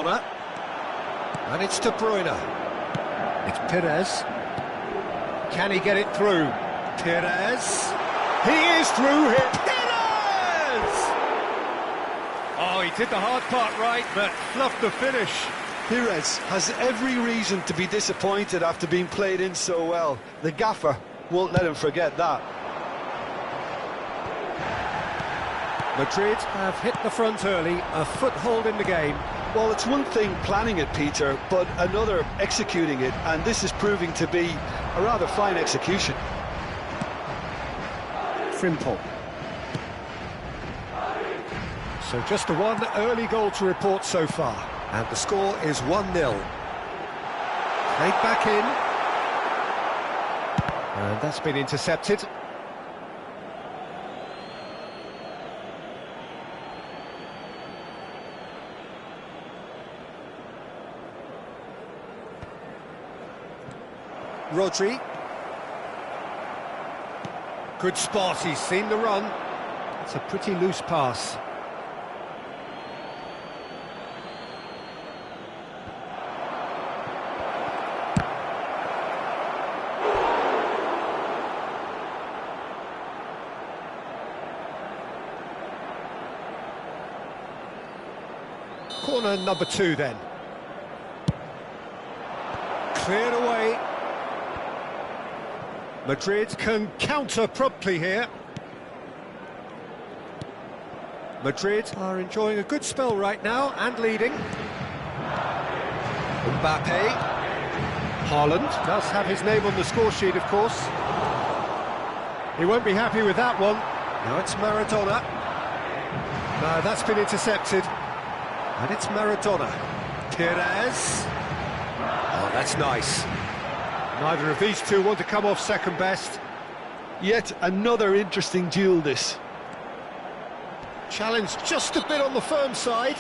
Maradona. And it's De Bruyne. It's Perez. Can he get it through? Perez. He is through here. Perez! Oh, he did the hard part right, but fluffed the finish. Perez has every reason to be disappointed after being played in so well. The gaffer won't let him forget that. Madrid have hit the front early, a foothold in the game. Well, it's one thing planning it, Peter, but another executing it, and this is proving to be a rather fine execution. Frimpong. So just the one early goal to report so far, and the score is 1-0. Played back in, and that's been intercepted. Rodri. Good spot, he's seen the run. It's a pretty loose pass. Corner number 2 then. Cleared away. Madrid can counter promptly here. Madrid are enjoying a good spell right now and leading. Mbappe. Haaland does have his name on the score sheet, of course. He won't be happy with that one. Now it's Maradona. No, that's been intercepted. And it's Maradona. Perez. Oh, that's nice. Neither of these two want to come off second best. Yet another interesting duel, this. Challenge just a bit on the firm side.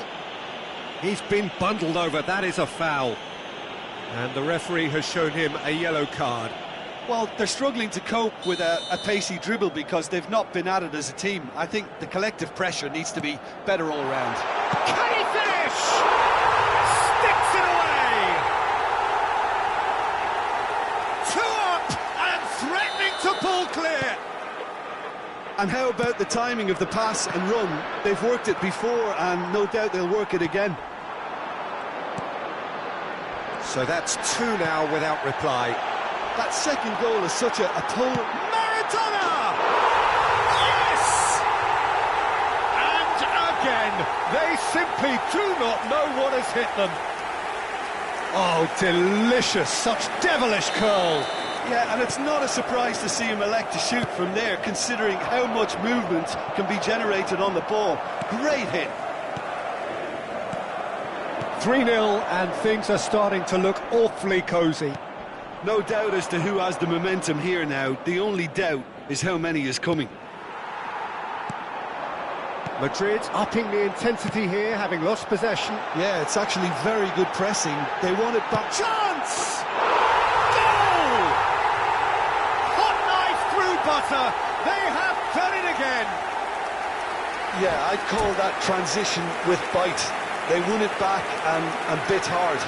He's been bundled over, that is a foul. And the referee has shown him a yellow card. Well, they're struggling to cope with a pacey dribble because they've not been at it as a team. I think the collective pressure needs to be better all around. Can he finish? Sticks it away! Threatening to pull clear. And how about the timing of the pass and run? They've worked it before and no doubt they'll work it again. So that's 2 now without reply. That second goal is such a pull. Maradona! Yes! And again, they simply do not know what has hit them. Oh, delicious, such devilish curl. Yeah, and it's not a surprise to see him elect to shoot from there, considering how much movement can be generated on the ball. Great hit. 3-0, and things are starting to look awfully cosy. No doubt as to who has the momentum here now. The only doubt is how many is coming. Madrid upping the intensity here, having lost possession. Yeah, it's actually very good pressing. They want it back. Chance! Goal! Hot knife through butter. They have done it again. Yeah, I'd call that transition with bite. They won it back and bit hard.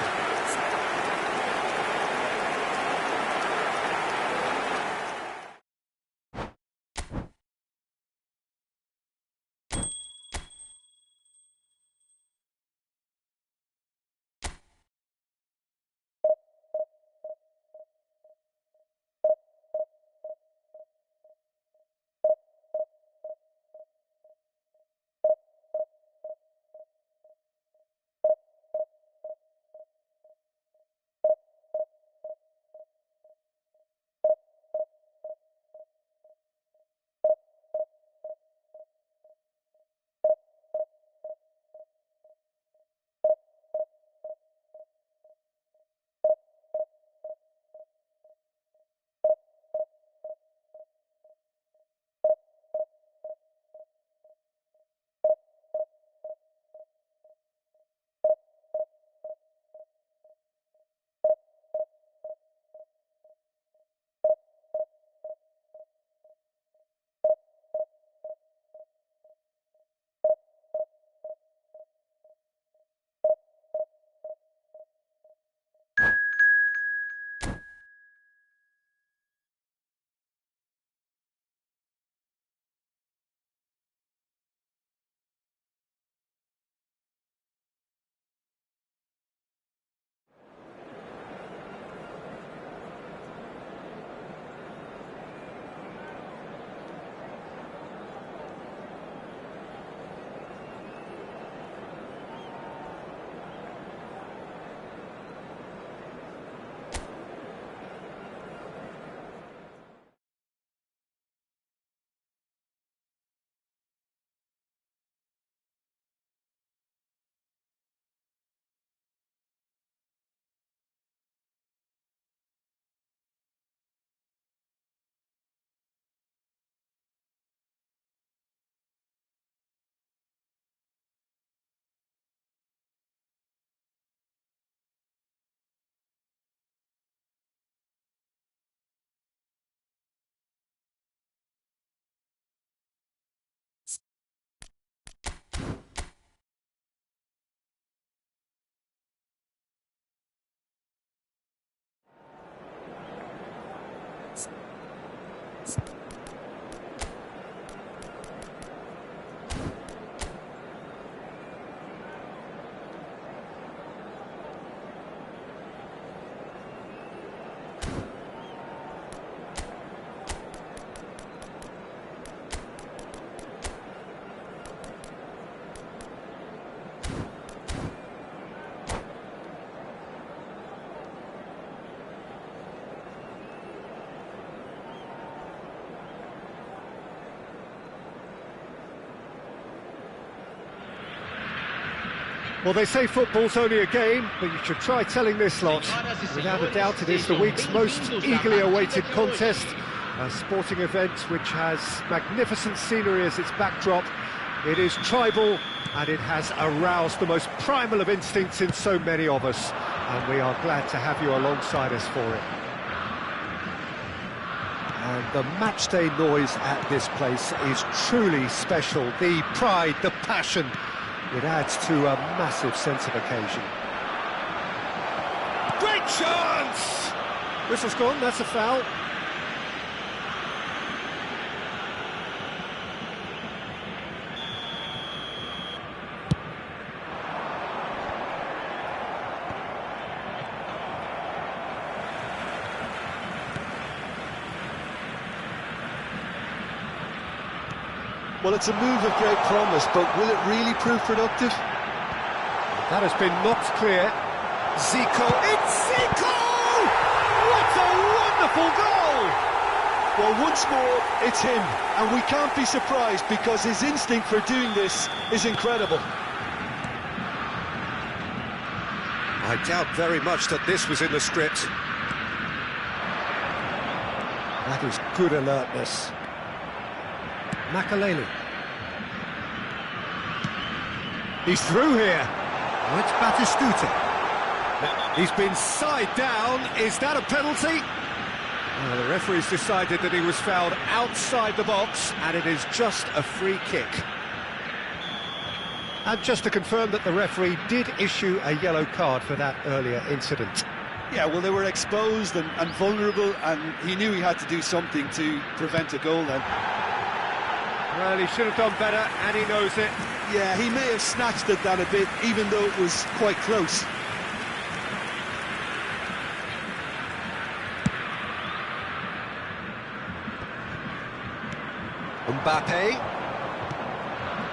Well, they say football's only a game, but you should try telling this lot. Without a doubt, it is the week's most eagerly awaited contest, a sporting event which has magnificent scenery as its backdrop. It is tribal, and it has aroused the most primal of instincts in so many of us, and we are glad to have you alongside us for it. And the matchday noise at this place is truly special. The pride, the passion, it adds to a massive sense of occasion. Great chance! Whistle's gone, that's a foul. Well, it's a move of great promise, but will it really prove productive? That has been knocked clear. Zico, it's Zico! What a wonderful goal! Well, once more, it's him, and we can't be surprised because his instinct for doing this is incredible. I doubt very much that this was in the script. That is good alertness. Makaleli. He's through here. Oh, it's Batistuta. He's been side down. Is that a penalty? Well, the referee's decided that he was fouled outside the box, and it is just a free kick. And just to confirm that the referee did issue a yellow card for that earlier incident. Yeah, well, they were exposed and vulnerable, and he knew he had to do something to prevent a goal then. Well, he should have done better, and he knows it. Yeah, he may have snatched at that a bit, even though it was quite close. Mbappe.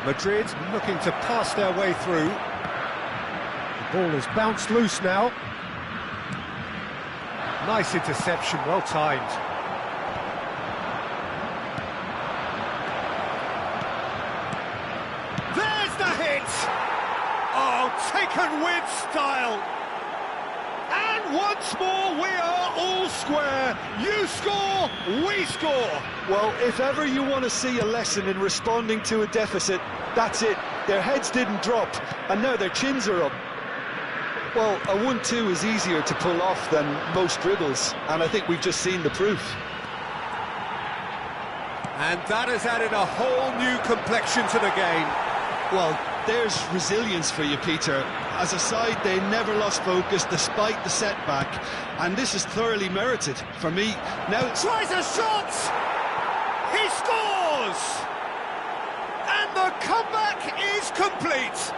Madrid looking to pass their way through. The ball has bounced loose now. Nice interception, well timed. There's the hit! Oh, taken with style! And once more we are all square. You score, we score. Well, if ever you want to see a lesson in responding to a deficit, that's it. Their heads didn't drop, and now their chins are up. Well, a 1-2 is easier to pull off than most dribbles, and I think we've just seen the proof. And that has added a whole new complexion to the game. Well, there's resilience for you, Peter. As a side, they never lost focus despite the setback, and this is thoroughly merited for me. Now, Tries a shot! He scores! And the comeback is complete!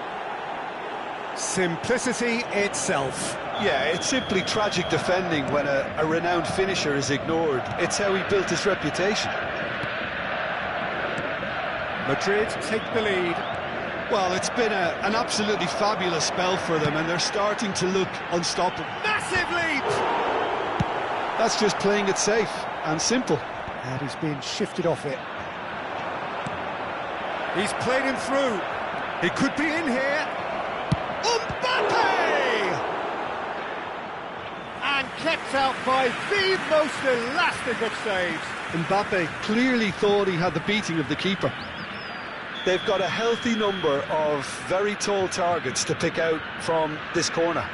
Simplicity itself. yeah, it's simply tragic defending when a renowned finisher is ignored. It's how he built his reputation. Madrid take the lead. Well, it's been an absolutely fabulous spell for them, and they're starting to look unstoppable. Massive leap! That's just playing it safe and simple. And he's been shifted off it. He's played him through. He could be in here. Mbappe! And kept out by the most elastic of saves. Mbappe clearly thought he had the beating of the keeper. They've got a healthy number of very tall targets to pick out from this corner.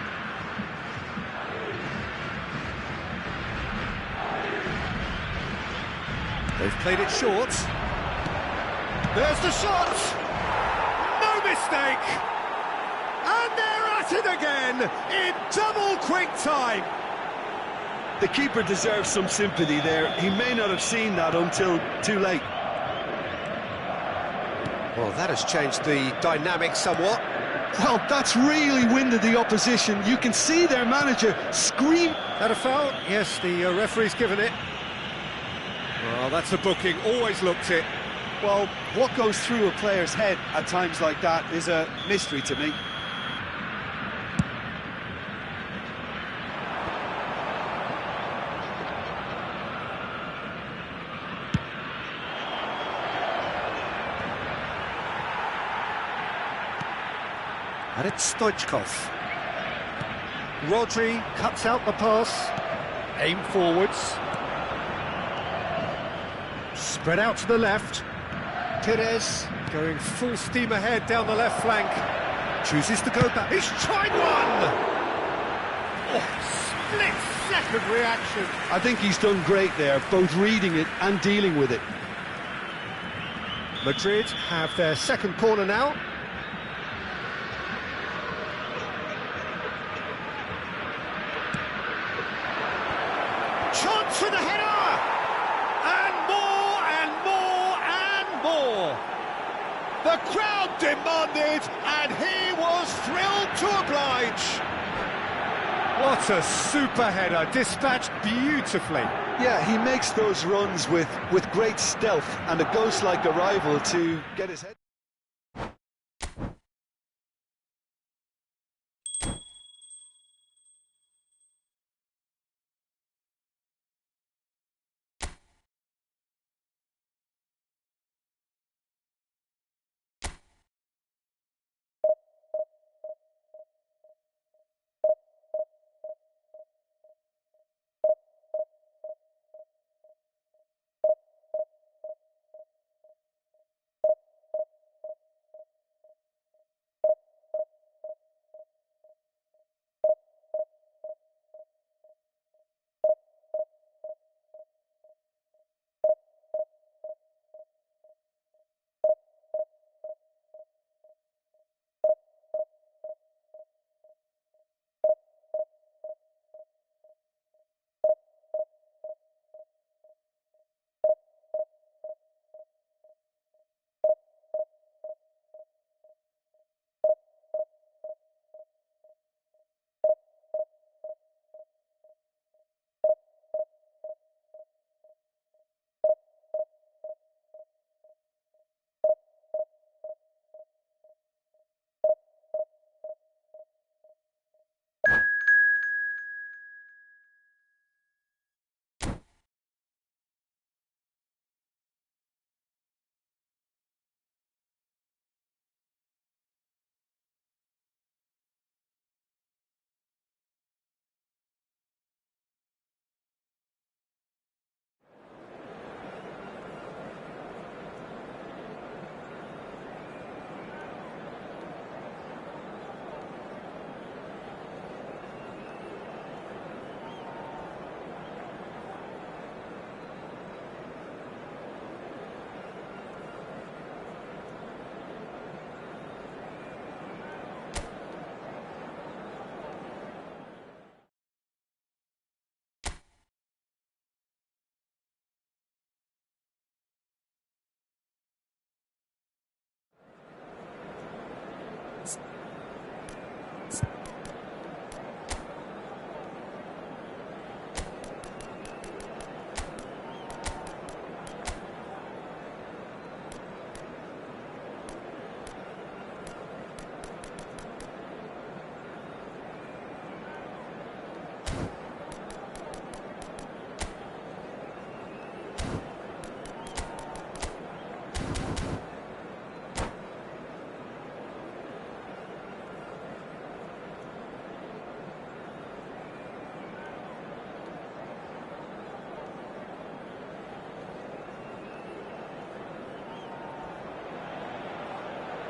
They've played it short. There's the shot! No mistake! And they're at it again in double quick time. The keeper deserves some sympathy there. He may not have seen that until too late. Well, that has changed the dynamic somewhat. Well, that's really winded the opposition. You can see their manager scream. Had a foul? Yes, the referee's given it. Well, that's a booking, always looked it. Well, what goes through a player's head at times like that is a mystery to me. And it's Stoichkov. Rodri cuts out the pass. Aim forwards. Spread out to the left. Perez going full steam ahead down the left flank. Chooses to go back. He's tried one! Oh, split-second reaction. I think he's done great there, both reading it and dealing with it. Madrid have their second corner now. Chance for the header! And more and more and more! The crowd demanded, and he was thrilled to oblige. What a super header, dispatched beautifully. Yeah, he makes those runs with great stealth and a ghost-like arrival to get his head.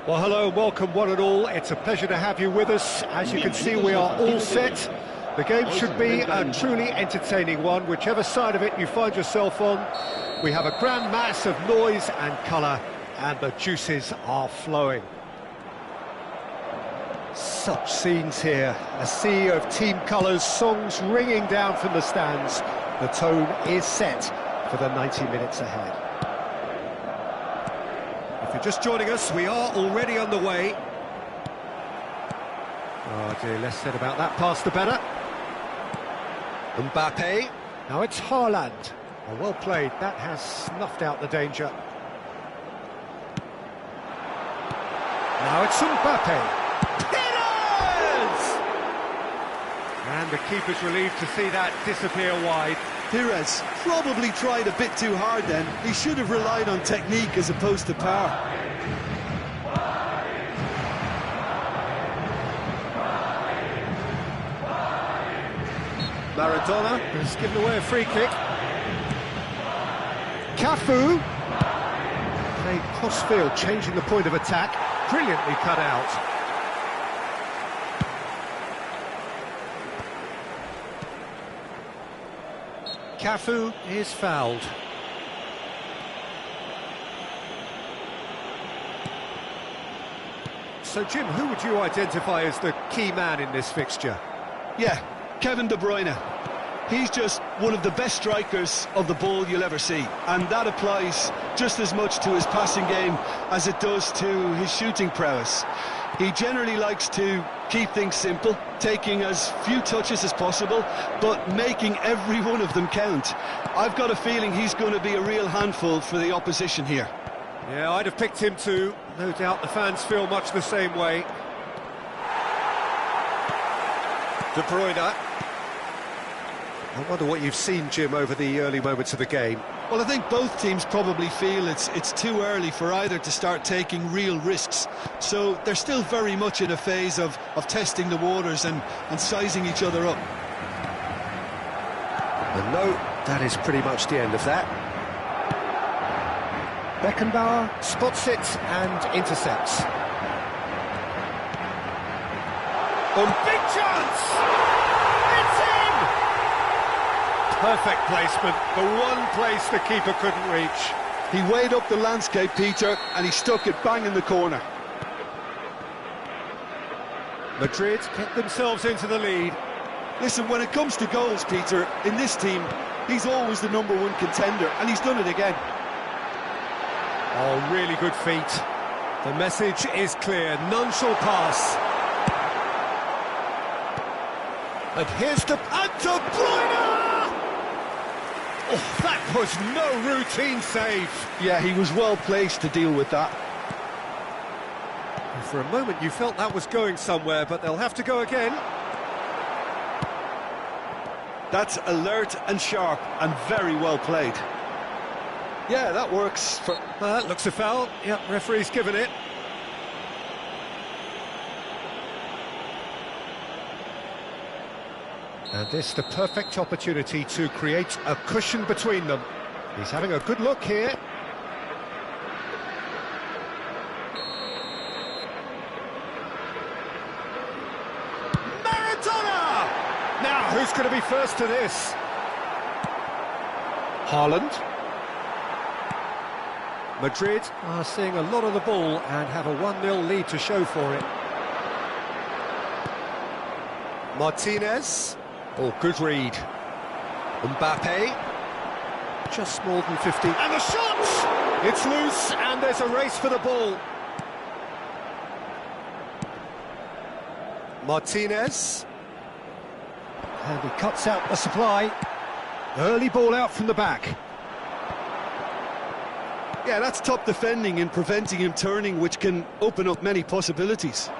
Well, hello, welcome one and all. It's a pleasure to have you with us. As you can see, we are all set. The game should be a truly entertaining one, whichever side of it you find yourself on. We have a grand mass of noise and colour, and the juices are flowing. Such scenes here, a sea of team colours, songs ringing down from the stands. The tone is set for the 90 minutes ahead. If you're just joining us, we are already underway. Oh dear, less said about that pass the better. Mbappe, now it's Haaland. Oh, well played, that has snuffed out the danger. Now it's Mbappe. Perez! And the keeper's relieved to see that disappear wide. Perez probably tried a bit too hard then. He should have relied on technique as opposed to power. Maradona has given away a free kick. Cafu. Played cross-field, changing the point of attack. Brilliantly cut out. Cafu is fouled. So, Jim, who would you identify as the key man in this fixture? Yeah, Kevin De Bruyne. He's just one of the best strikers of the ball you'll ever see, and that applies just as much to his passing game as it does to his shooting prowess. He generally likes to keep things simple, taking as few touches as possible, but making every one of them count. I've got a feeling he's going to be a real handful for the opposition here. Yeah, I'd have picked him too. No doubt the fans feel much the same way. De Bruyne. I wonder what you've seen, Jim, over the early moments of the game. Well, I think both teams probably feel it's too early for either to start taking real risks. So they're still very much in a phase of testing the waters and sizing each other up. And no, that is pretty much the end of that. Beckenbauer spots it and intercepts. Big chance! It's in! Perfect placement, the one place the keeper couldn't reach. He weighed up the landscape, Peter, and he stuck it bang in the corner. Madrid get themselves into the lead. Listen, when it comes to goals, Peter, in this team, he's always the #1 contender, and he's done it again. Oh, really good feet. The message is clear, none shall pass. And here's De Bruyne! Oh, that was no routine save. Yeah, he was well placed to deal with that. For a moment you felt that was going somewhere, but they'll have to go again. That's alert and sharp and very well played. Yeah, that works for... That looks a foul. Yep, referee's given it. And this the perfect opportunity to create a cushion between them. He's having a good look here. Maradona! Now, who's going to be first to this? Haaland. Madrid are seeing a lot of the ball and have a 1-0 lead to show for it. Martinez. Oh, good read. Mbappe. Just more than 50. And the shot! It's loose and there's a race for the ball. Martinez. And he cuts out the supply. Early ball out from the back. Yeah, that's top defending and preventing him turning, which can open up many possibilities.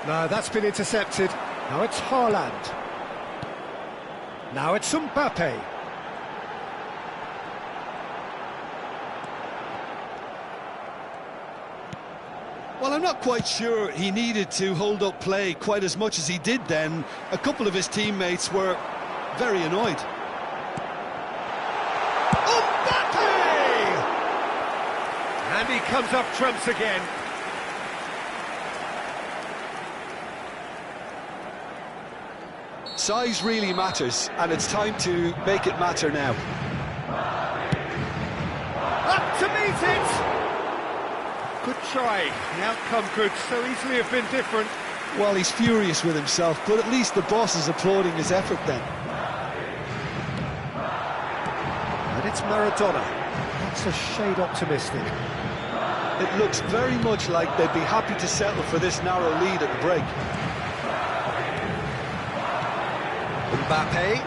No, that's been intercepted. Now it's Haaland. Now it's Mbappe. Well, I'm not quite sure he needed to hold up play quite as much as he did then. A couple of his teammates were very annoyed. And he comes up trumps again. Size really matters, and it's time to make it matter now. Up to meet it! Good try. The outcome could so easily have been different. Well, he's furious with himself, but at least the boss is applauding his effort then. And it's Maradona. That's a shade optimistic. It looks very much like they'd be happy to settle for this narrow lead at the break. Mbappe.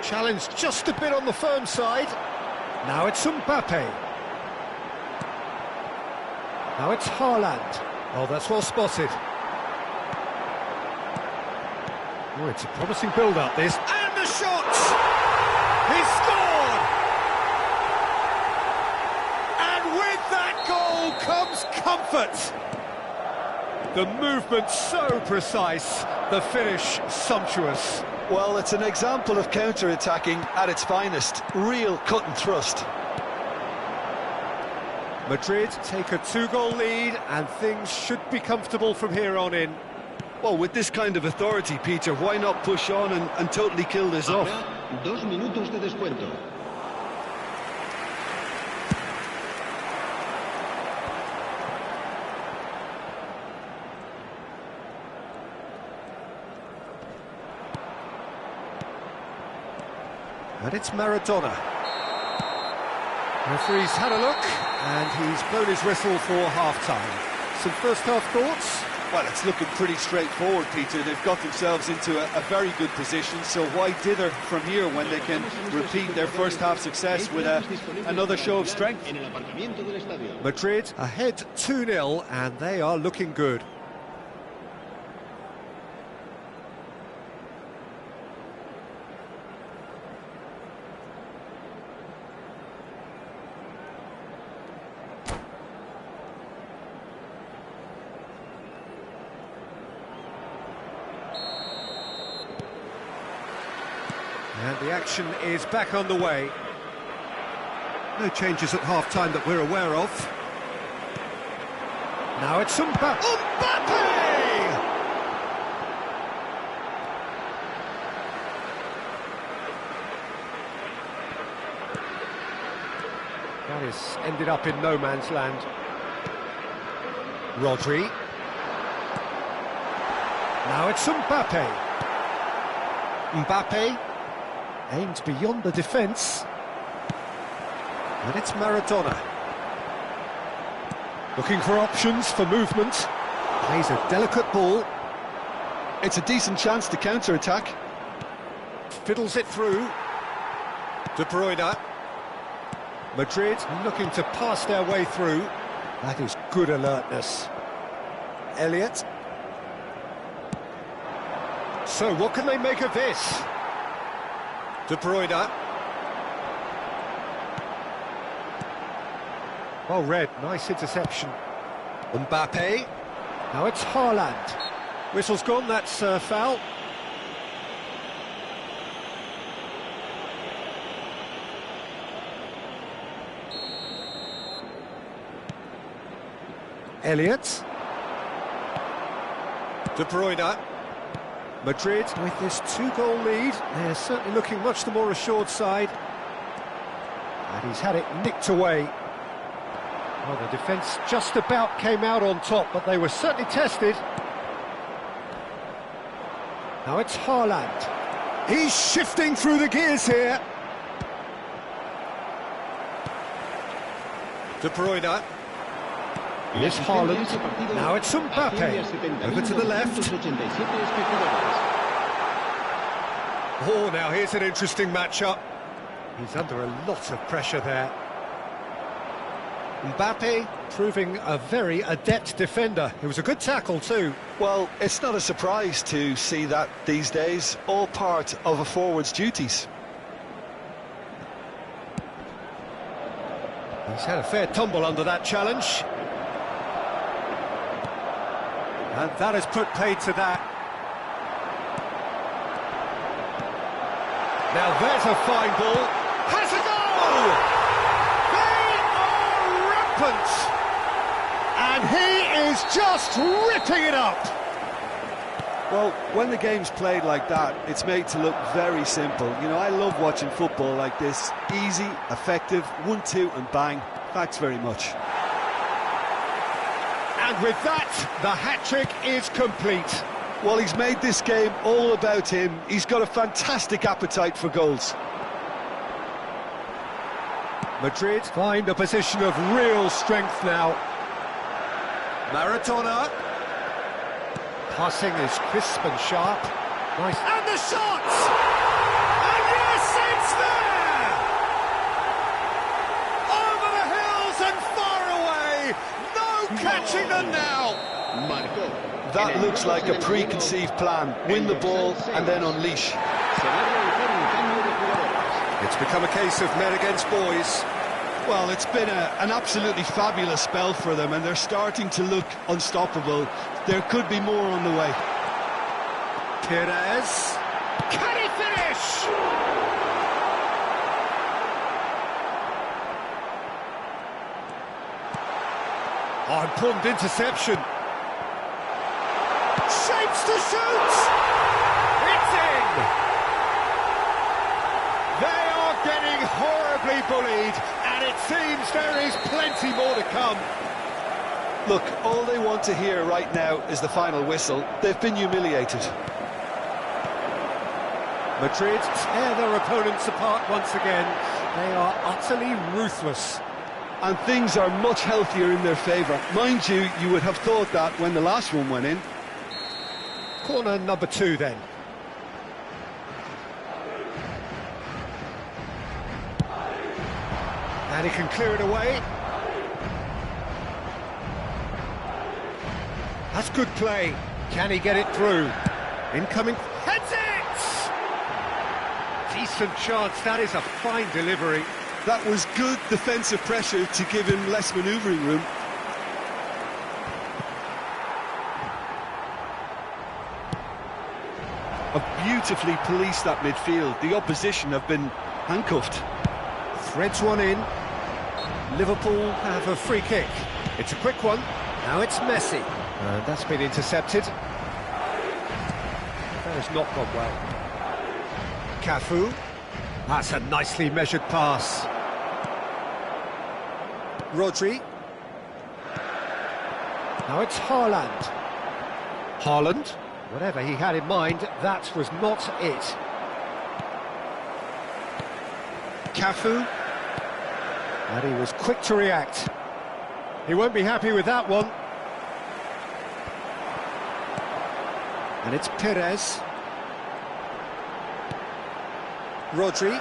Challenge just a bit on the firm side. Now it's Mbappe. Now it's Haaland. Oh, that's well spotted. Oh, it's a promising build-up, this. And the shot! He scored! And with that goal comes comfort. The movement so precise, the finish sumptuous. Well, it's an example of counter-attacking at its finest. Real cut and thrust. Madrid take a 2-goal lead, and things should be comfortable from here on in. Well, with this kind of authority, Peter, why not push on and totally kill this off? 2 minutos de descuento. And it's Maradona. Referee's had a look, and he's blown his whistle for half-time. Some first-half thoughts? Well, it's looking pretty straightforward, Peter. They've got themselves into a very good position, so why dither from here when they can repeat their first-half success with another show of strength? Madrid ahead 2-0, and they are looking good. And the action is back on the way. No changes at half-time that we're aware of. Now it's Mbappe! That is ended up in no man's land. Rodri. Now it's Mbappe. Mbappe aimed beyond the defence. And it's Maradona. Looking for options for movement. Plays a delicate ball. It's a decent chance to counter-attack. Fiddles it through. De Bruyne. Madrid looking to pass their way through. That is good alertness. Elliott. So what can they make of this? De Bruyne. Well read, nice interception. Mbappe. Now it's Haaland. Whistle's gone, that's foul. Elliott. De Bruyne. Madrid with this 2-goal lead, they're certainly looking much the more assured side. And he's had it nicked away. Well, the defence just about came out on top, but they were certainly tested. Now it's Haaland. He's shifting through the gears here. De Bruyne. Here's Haaland. Now it's Mbappe. Over to the left. Oh, now here's an interesting matchup. He's under a lot of pressure there. Mbappe proving a very adept defender. It was a good tackle too. Well, it's not a surprise to see that these days. All part of a forward's duties. He's had a fair tumble under that challenge. And that has put paid to that. Now there's a fine ball. Has a goal! They are rampant! And he is just ripping it up! Well, when the game's played like that, it's made to look very simple. You know, I love watching football like this. Easy, effective, 1-2 and bang. Thanks very much. And with that, the hat-trick is complete. Well, he's made this game all about him. He's got a fantastic appetite for goals. Madrid find a position of real strength now. Maradona. Passing is crisp and sharp. Nice. And the shot! And yes, it's there! Over the hills and far away! No catching them now! That looks like a preconceived plan. Win the ball and then unleash. It's become a case of men against boys. Well, it's been an absolutely fabulous spell for them, and they're starting to look unstoppable. There could be more on the way. Perez. Can he finish? Oh, important interception. Shapes to shoot! It's in! They are getting horribly bullied, and it seems there is plenty more to come. Look, all they want to hear right now is the final whistle. They've been humiliated. Madrid tear their opponents apart once again. They are utterly ruthless. And things are much healthier in their favour. Mind you, you would have thought that when the last one went in. Corner number 2 then. And he can clear it away. That's good play. Can he get it through? Incoming. Heads it! Decent chance. That is a fine delivery. That was good defensive pressure to give him less manoeuvring room. Have beautifully policed that midfield. The opposition have been handcuffed. Threads one in. Liverpool have a free kick. It's a quick one. Now it's Messi. And that's been intercepted. That has not gone well. Cafu. That's a nicely measured pass. Rodri. Now it's Haaland. Haaland. Whatever he had in mind, that was not it. Cafu. And he was quick to react. He won't be happy with that one. And it's Perez. Rodri.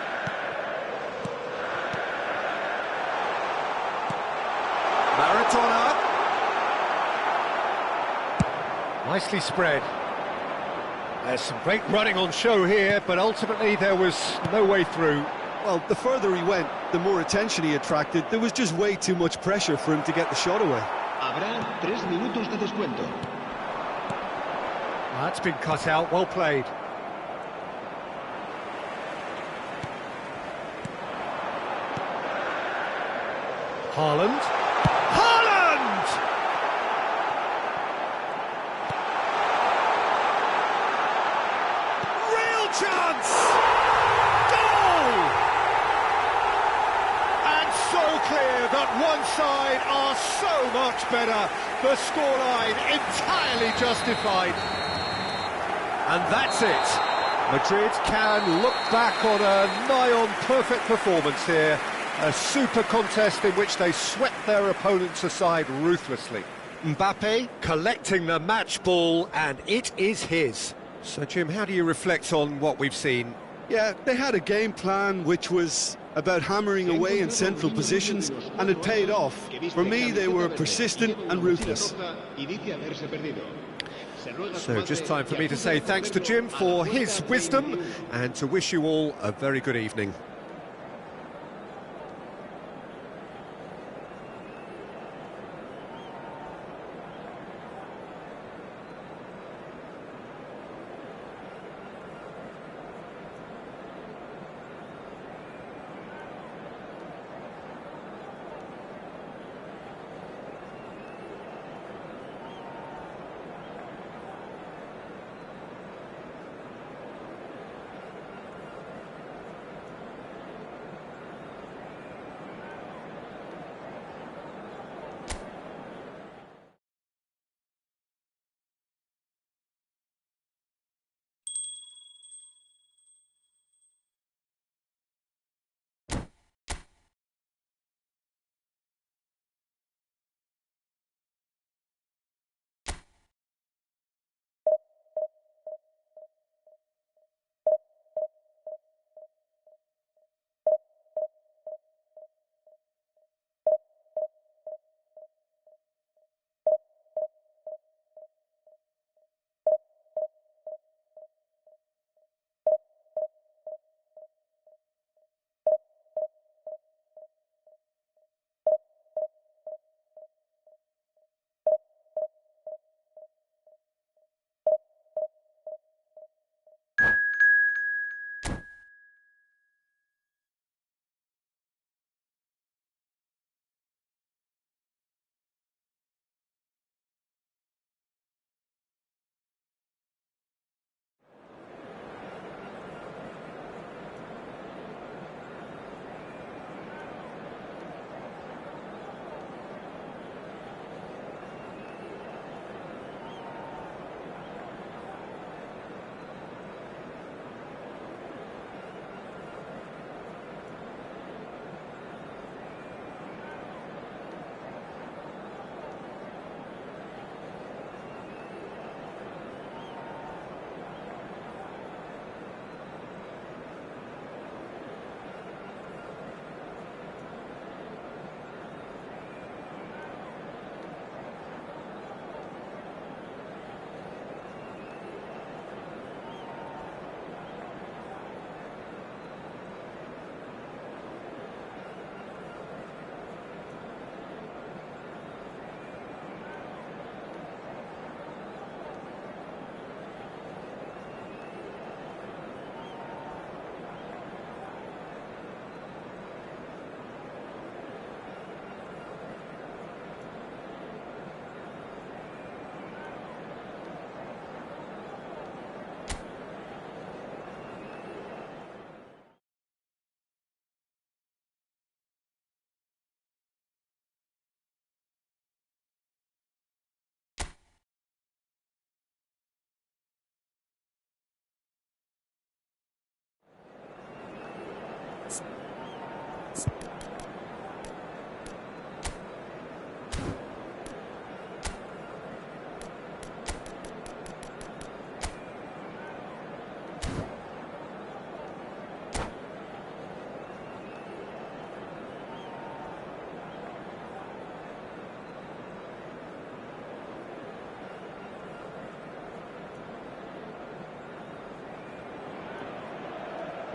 Maradona. Nicely spread. There's some great running on show here, but ultimately there was no way through. Well, the further he went, the more attention he attracted. There was just way too much pressure for him to get the shot away. Habrá 3 minutos de descuento. That's been cut out, well played. Haaland. Haaland! Real chance! Goal! And so clear that one side are so much better. The scoreline entirely justified. And that's it. Madrid can look back on a nigh-on perfect performance here. A super contest in which they swept their opponents aside ruthlessly. Mbappe collecting the match ball, and it is his. So, Jim, how do you reflect on what we've seen? Yeah, they had a game plan which was about hammering away in central positions, and it paid off. For me, they were persistent and ruthless. So just time for me to say thanks to Jim for his wisdom and to wish you all a very good evening.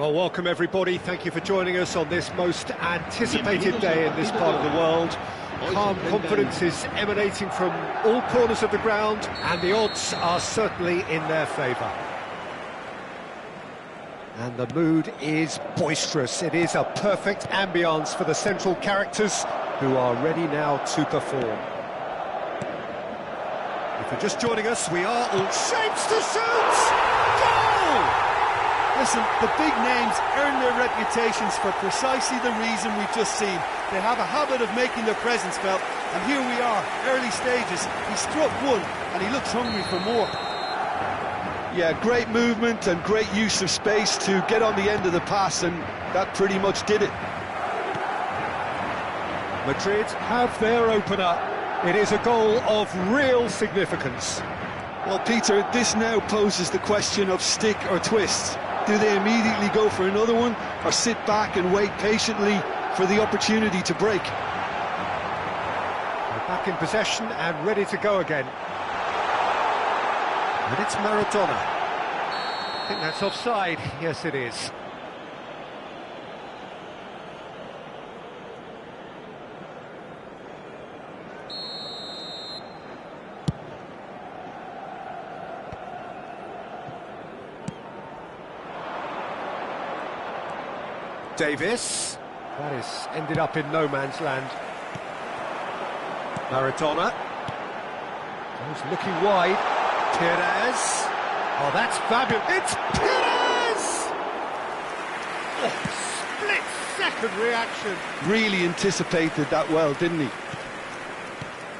Well, welcome everybody. Thank you for joining us on this most anticipated day in this part of the world. Calm confidence is emanating from all corners of the ground, and the odds are certainly in their favour. And the mood is boisterous. It is a perfect ambience for the central characters who are ready now to perform. If you're just joining us, we are all shapes to shoot! Goal! Listen, the big names earn their reputations for precisely the reason we've just seen. They have a habit of making their presence felt, and here we are, early stages. He struck one, and he looks hungry for more. Yeah, great movement and great use of space to get on the end of the pass, and that pretty much did it. Madrid have their opener. It is a goal of real significance. Well, Peter, this now poses the question of stick or twist. Do they immediately go for another one, or sit back and wait patiently for the opportunity to break? They're back in possession and ready to go again. And it's Maradona. I think that's offside. Yes, it is. Davis. That is ended up in no man's land. Maradona. He's looking wide. Perez. Oh, that's fabulous. It's Perez! Oh, split-second reaction. Really anticipated that well, didn't he?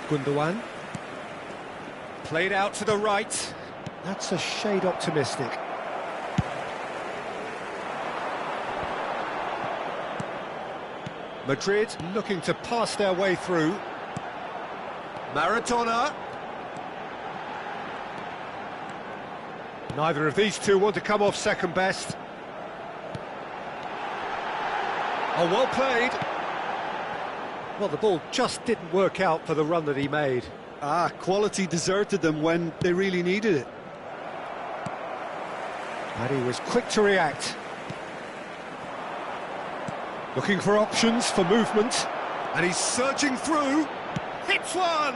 Gundogan. Played out to the right. That's a shade optimistic. Madrid looking to pass their way through. Maradona. Neither of these two want to come off second best. Oh, well played. Well, the ball just didn't work out for the run that he made. Quality deserted them when they really needed it. And he was quick to react. Looking for options for movement. And he's surging through. Hits one!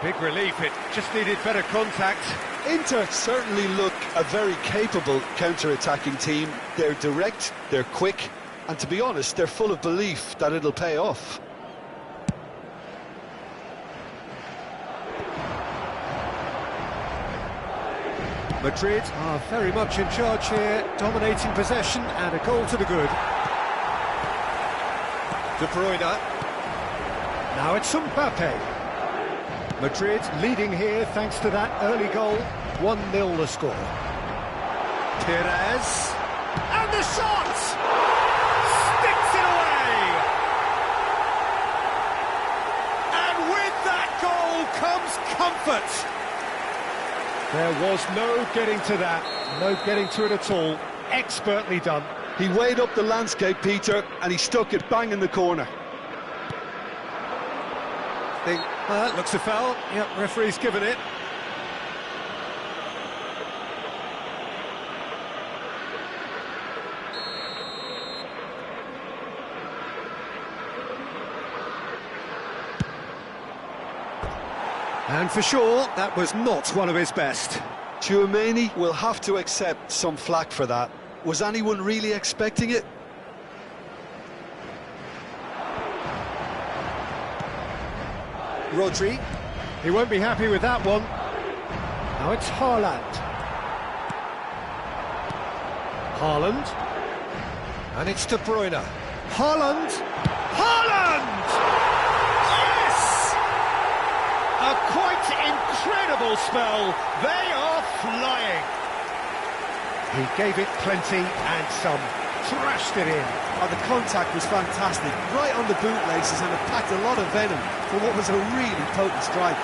Big relief, it just needed better contact. Inter certainly look a very capable counter-attacking team. They're direct, they're quick, and to be honest, they're full of belief that it'll pay off. Madrid are very much in charge here, dominating possession and a goal to the good. De Bruyne. Now it's Mbappe. Madrid leading here thanks to that early goal. 1-0 the score. Perez. And the shot! Sticks it away! And with that goal comes comfort. There was no getting to that. No getting to it at all. Expertly done. He weighed up the landscape, Peter, and he stuck it bang in the corner. That looks a foul. Yep, referee's given it. And for sure, that was not one of his best. Tchouaméni will have to accept some flack for that. Was anyone really expecting it? Rodri. He won't be happy with that one. Now it's Haaland. Haaland. And it's De Bruyne. Haaland. Haaland! Yes! A quite incredible spell. They are flying. He gave it plenty and some. Thrashed it in. Oh, the contact was fantastic, right on the bootlaces, and it packed a lot of venom for what was a really potent strike.